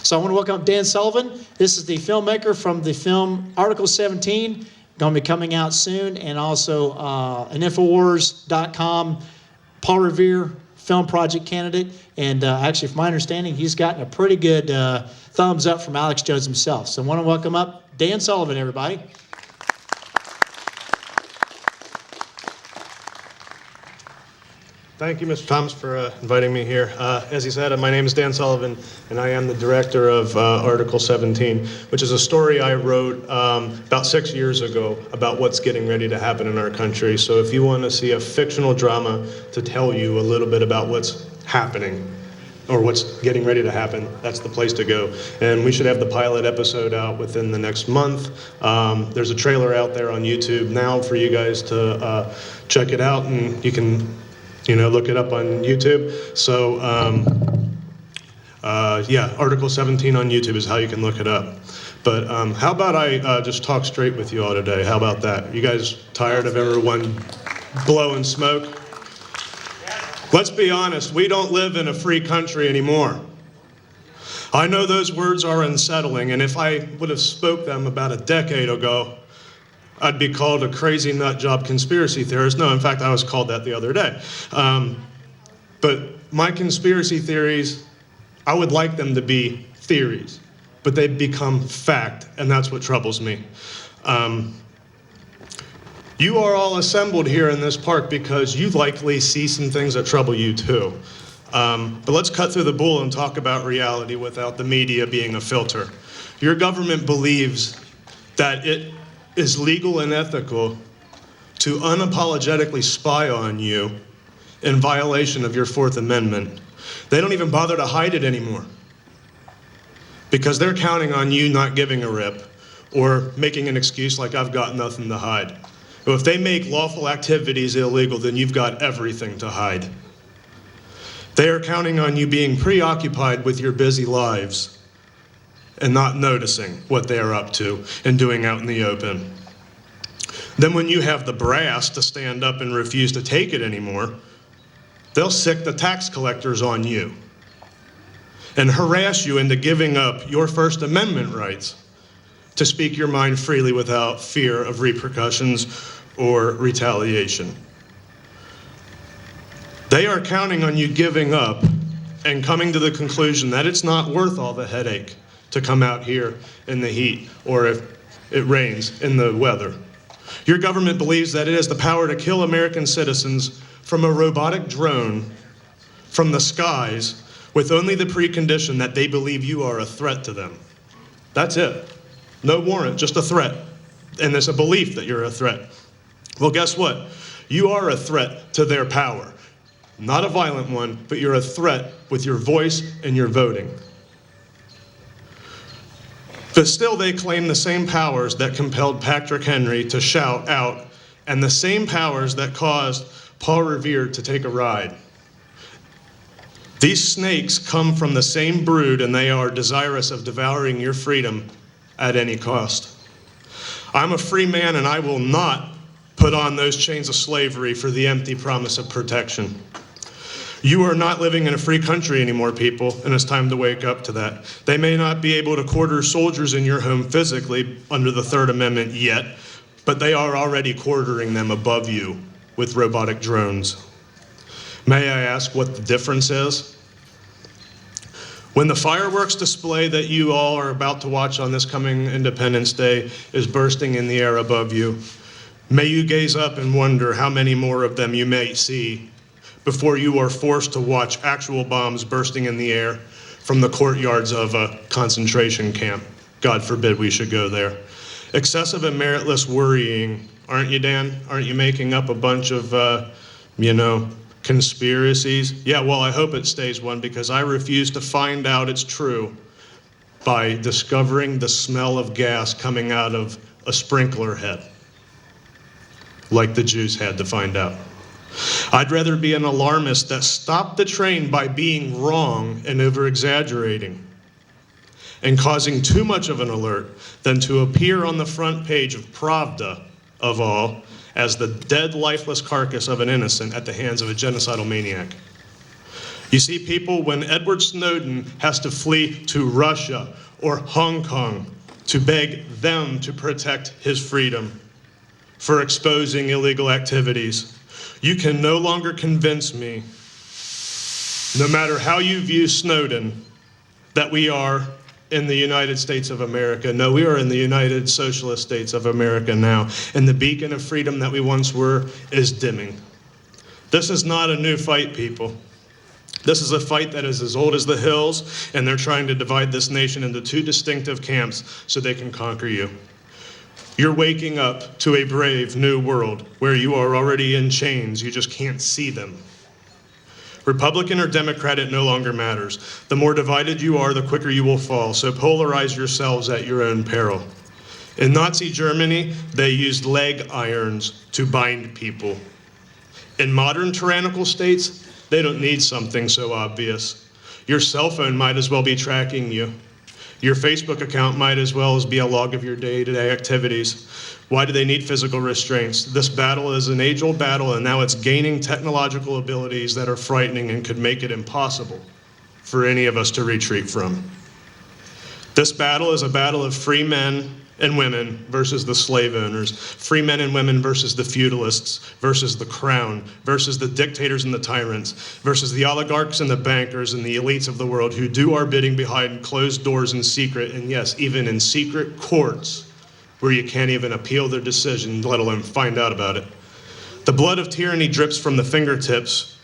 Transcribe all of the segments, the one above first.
So I want to welcome Dan Sullivan. This is the filmmaker from the film Article 17, going to be coming out soon, and also an Infowars.com Paul Revere film project candidate. And actually, from my understanding, he's gotten a pretty good thumbs up from Alex Jones himself. So I want to welcome up Dan Sullivan, everybody. Thank you, Mr. Thomas, for inviting me here. As he said, my name is Dan Sullivan, and I am the director of Article 17, which is a story I wrote about 6 years ago about what's getting ready to happen in our country. So if you want to see a fictional drama to tell you a little bit about what's happening or what's getting ready to happen, that's the place to go. And we should have the pilot episode out within the next month. There's a trailer out there on YouTube now for you guys to check it out, and you can look it up on YouTube. So, yeah, Article 17 on YouTube is how you can look it up. But how about I just talk straight with you all today? How about that? You guys tired of everyone blowing smoke? Let's be honest, we don't live in a free country anymore. I know those words are unsettling, and if I would have spoke them about a decade ago, I'd be called a crazy nut job conspiracy theorist. No, in fact, I was called that the other day. But my conspiracy theories, I would like them to be theories, but they've become fact, and that's what troubles me. You are all assembled here in this park because you likely see some things that trouble you too. But let's cut through the bull and talk about reality without the media being a filter. Your government believes that it is legal and ethical to unapologetically spy on you in violation of your Fourth Amendment. They don't even bother to hide it anymore because they're counting on you not giving a rip or making an excuse like I've got nothing to hide. But if they make lawful activities illegal, then you've got everything to hide. They are counting on you being preoccupied with your busy lives and not noticing what they are up to and doing out in the open. Then when you have the brass to stand up and refuse to take it anymore, they'll sick the tax collectors on you and harass you into giving up your First Amendment rights to speak your mind freely without fear of repercussions or retaliation. They are counting on you giving up and coming to the conclusion that it's not worth all the headache to come out here in the heat or if it rains in the weather. Your government believes that it has the power to kill American citizens from a robotic drone from the skies with only the precondition that they believe you are a threat to them. That's it. No warrant, just a threat. And there's a belief that you're a threat. Well, guess what? You are a threat to their power. Not a violent one, but you're a threat with your voice and your voting. But still they claim the same powers that compelled Patrick Henry to shout out and the same powers that caused Paul Revere to take a ride. These snakes come from the same brood and they are desirous of devouring your freedom at any cost. I'm a free man and I will not put on those chains of slavery for the empty promise of protection. You are not living in a free country anymore, people, and it's time to wake up to that. They may not be able to quarter soldiers in your home physically under the Third Amendment yet, but they are already quartering them above you with robotic drones. May I ask what the difference is? When the fireworks display that you all are about to watch on this coming Independence Day is bursting in the air above you, may you gaze up and wonder how many more of them you may see before you are forced to watch actual bombs bursting in the air from the courtyards of a concentration camp. God forbid we should go there. Excessive and meritless worrying, aren't you, Dan? Aren't you making up a bunch of, conspiracies? Yeah, well, I hope it stays one because I refuse to find out it's true by discovering the smell of gas coming out of a sprinkler head, like the Jews had to find out. I'd rather be an alarmist that stopped the train by being wrong and over-exaggerating and causing too much of an alert than to appear on the front page of Pravda, of all, as the dead, lifeless carcass of an innocent at the hands of a genocidal maniac. You see people when Edward Snowden has to flee to Russia or Hong Kong to beg them to protect his freedom for exposing illegal activities. You can no longer convince me, no matter how you view Snowden, that we are in the United States of America. No, we are in the United Socialist States of America now, and the beacon of freedom that we once were is dimming. This is not a new fight, people. This is a fight that is as old as the hills, and they're trying to divide this nation into two distinctive camps so they can conquer you. You're waking up to a brave new world where you are already in chains, you just can't see them. Republican or Democrat, it no longer matters. The more divided you are, the quicker you will fall, so polarize yourselves at your own peril. In Nazi Germany, they used leg irons to bind people. In modern tyrannical states, they don't need something so obvious. Your cell phone might as well be tracking you. Your Facebook account might as well as be a log of your day-to-day activities. Why do they need physical restraints? This battle is an age-old battle, and now it's gaining technological abilities that are frightening and could make it impossible for any of us to retreat from. This battle is a battle of free men and women versus the slave owners, free men and women versus the feudalists, versus the crown, versus the dictators and the tyrants, versus the oligarchs and the bankers and the elites of the world who do our bidding behind closed doors in secret, and yes, even in secret courts where you can't even appeal their decision, let alone find out about it. The blood of tyranny drips from the fingertips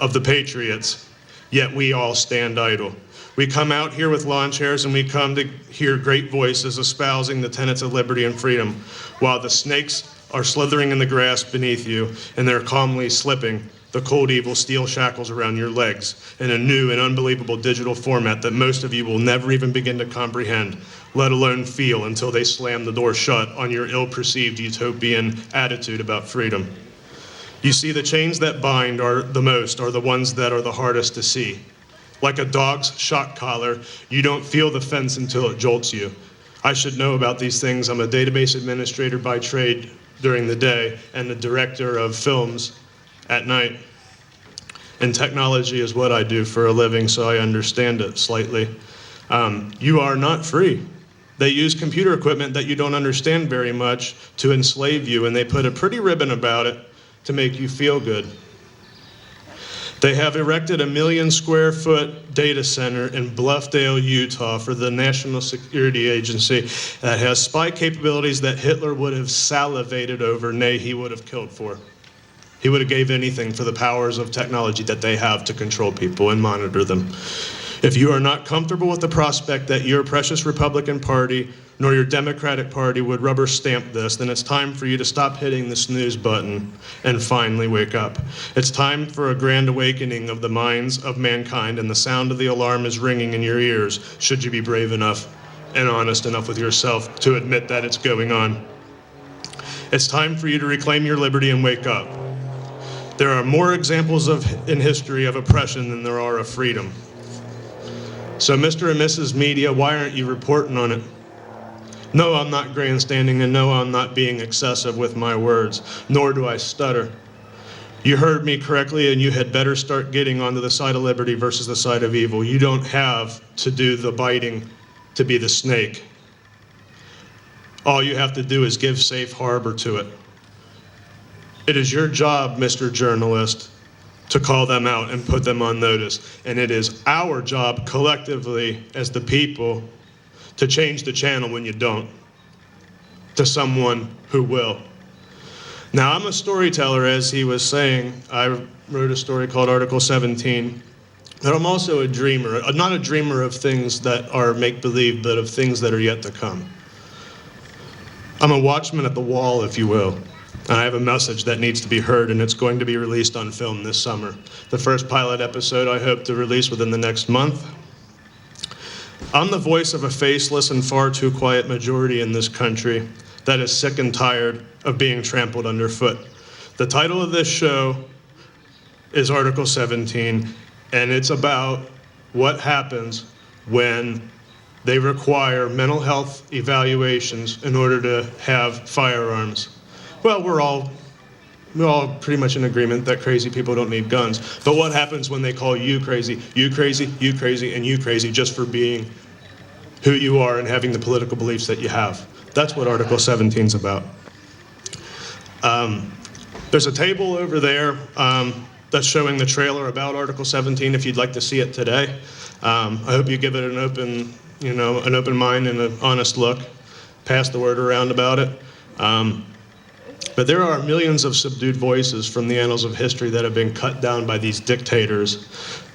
of the patriots, yet we all stand idle. We come out here with lawn chairs and we come to hear great voices espousing the tenets of liberty and freedom, while the snakes are slithering in the grass beneath you and they're calmly slipping the cold, evil steel shackles around your legs in a new and unbelievable digital format that most of you will never even begin to comprehend, let alone feel until they slam the door shut on your ill-perceived utopian attitude about freedom. You see, the chains that bind are the ones that are the hardest to see. Like a dog's shock collar, you don't feel the fence until it jolts you. I should know about these things. I'm a database administrator by trade during the day and the director of films at night. And technology is what I do for a living, so I understand it slightly. You are not free. They use computer equipment that you don't understand very much to enslave you, and they put a pretty ribbon about it to make you feel good. They have erected a 1 million square foot data center in Bluffdale, Utah for the National Security Agency that has spy capabilities that Hitler would have salivated over, nay, he would have killed for. He would have gave anything for the powers of technology that they have to control people and monitor them. If you are not comfortable with the prospect that your precious Republican Party nor your Democratic Party would rubber stamp this, then it's time for you to stop hitting the snooze button and finally wake up. It's time for a grand awakening of the minds of mankind, and the sound of the alarm is ringing in your ears, should you be brave enough and honest enough with yourself to admit that it's going on. It's time for you to reclaim your liberty and wake up. There are more examples in history of oppression than there are of freedom. So Mr. and Mrs. Media, why aren't you reporting on it? No, I'm not grandstanding, and no, I'm not being excessive with my words, nor do I stutter. You heard me correctly, and you had better start getting onto the side of liberty versus the side of evil. You don't have to do the biting to be the snake. All you have to do is give safe harbor to it. It is your job, Mr. Journalist, to call them out and put them on notice. And it is our job collectively as the people to change the channel when you don't, to someone who will. Now, I'm a storyteller, as he was saying. I wrote a story called Article 17. But I'm also a dreamer, not a dreamer of things that are make-believe, but of things that are yet to come. I'm a watchman at the wall, if you will. And I have a message that needs to be heard, and it's going to be released on film this summer. The first pilot episode I hope to release within the next month. I'm the voice of a faceless and far too quiet majority in this country that is sick and tired of being trampled underfoot. The title of this show is Article 17, and it's about what happens when they require mental health evaluations in order to have firearms. Well, we're all we're all pretty much in agreement that crazy people don't need guns. But what happens when they call you crazy, you crazy, you crazy, and you crazy just for being who you are and having the political beliefs that you have? That's what Article 17 is about. There's a table over there that's showing the trailer about Article 17 if you'd like to see it today. I hope you give it an open mind and an honest look. Pass the word around about it. But there are millions of subdued voices from the annals of history that have been cut down by these dictators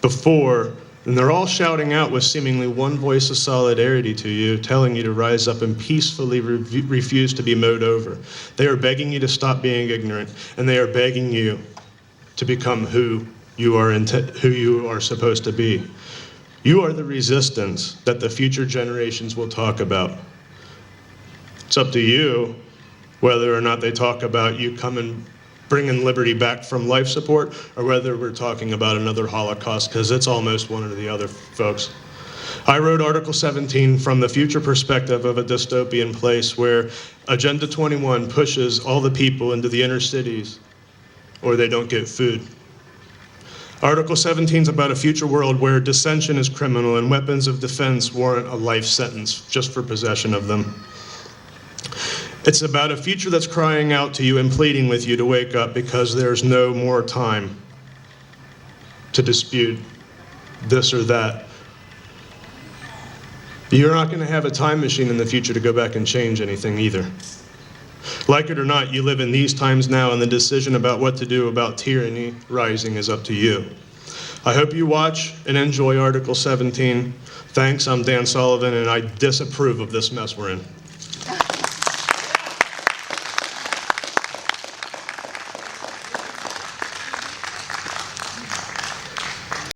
before, and they're all shouting out with seemingly one voice of solidarity to you, telling you to rise up and peacefully refuse to be mowed over. They are begging you to stop being ignorant, and they are begging you to become who you are supposed to be. You are the resistance that the future generations will talk about. It's up to you whether or not they talk about you coming, bringing liberty back from life support, or whether we're talking about another Holocaust, because it's almost one or the other, folks. I wrote Article 17 from the future perspective of a dystopian place where Agenda 21 pushes all the people into the inner cities, or they don't get food. Article 17 is about a future world where dissension is criminal and weapons of defense warrant a life sentence just for possession of them. It's about a future that's crying out to you and pleading with you to wake up because there's no more time to dispute this or that. You're not going to have a time machine in the future to go back and change anything either. Like it or not, you live in these times now, and the decision about what to do about tyranny rising is up to you. I hope you watch and enjoy Article 17. Thanks, I'm Dan Sullivan, and I disapprove of this mess we're in.